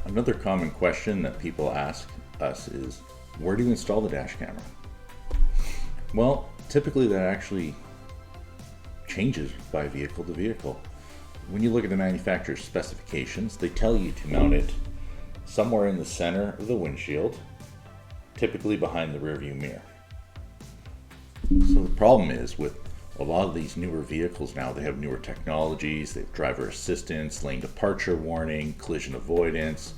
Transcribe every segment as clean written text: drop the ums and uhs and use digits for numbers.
Another common question that people ask us is, where do you install the dash camera? Well, typically that actually changes by vehicle to vehicle. When you look at the manufacturer's specifications, they tell you to mount it somewhere in the center of the windshield, typically behind the rearview mirror. So the problem is with a lot of these newer vehicles now, they have newer technologies, they have driver assistance, lane departure warning, collision avoidance.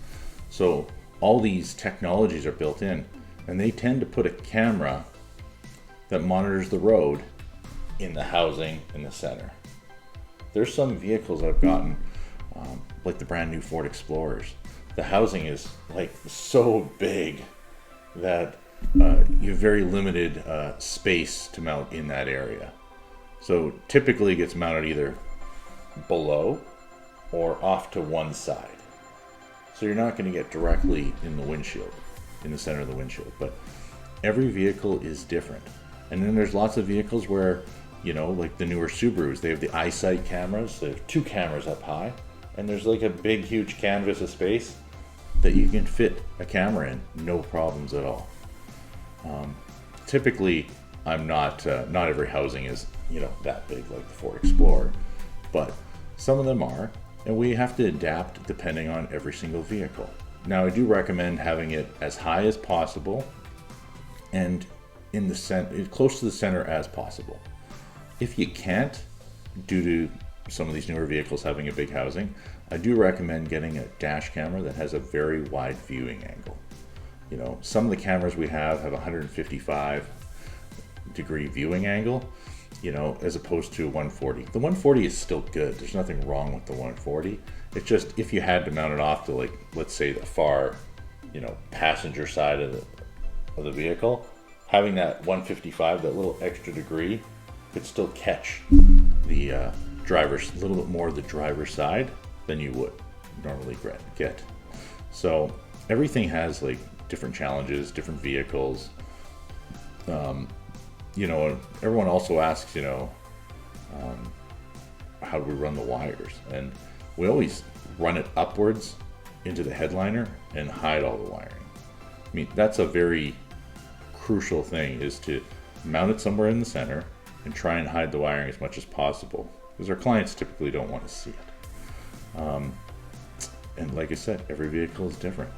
So all these technologies are built in, and they tend to put a camera that monitors the road in the housing in the center. There's some vehicles that I've gotten, like the brand new Ford Explorers. The housing is like so big that you have very limited space to mount in that area. So typically it gets mounted either below or off to one side. So you're not going to get directly in the windshield, in the center of the windshield. But every vehicle is different. And then there's lots of vehicles where, you know, like the newer Subarus, they have the eyesight cameras. They have 2 cameras up high, and there's like a big, huge canvas of space that you can fit a camera in, no problems at all. Typically, I'm not every housing is, you know, that big like the Ford Explorer, but some of them are, and we have to adapt depending on every single vehicle. Now, I do recommend having it as high as possible and in the center, close to the center as possible. If you can't, due to some of these newer vehicles having a big housing, I do recommend getting a dash camera that has a very wide viewing angle. You know, some of the cameras we have 155 degree viewing angle, you know, as opposed to 140. The 140 is still good. There's nothing wrong with the 140. It's just if you had to mount it off to, like, let's say the far, you know, passenger side of the vehicle, having that 155, that little extra degree, could still catch the driver's, a little bit more of the driver's side than you would normally get. So everything has like different challenges, different vehicles. You know, everyone also asks, you know, how do we run the wires? And we always run it upwards into the headliner and hide all the wiring. I mean, that's a very crucial thing, is to mount it somewhere in the center and try and hide the wiring as much as possible, because our clients typically don't want to see it. And like I said, every vehicle is different.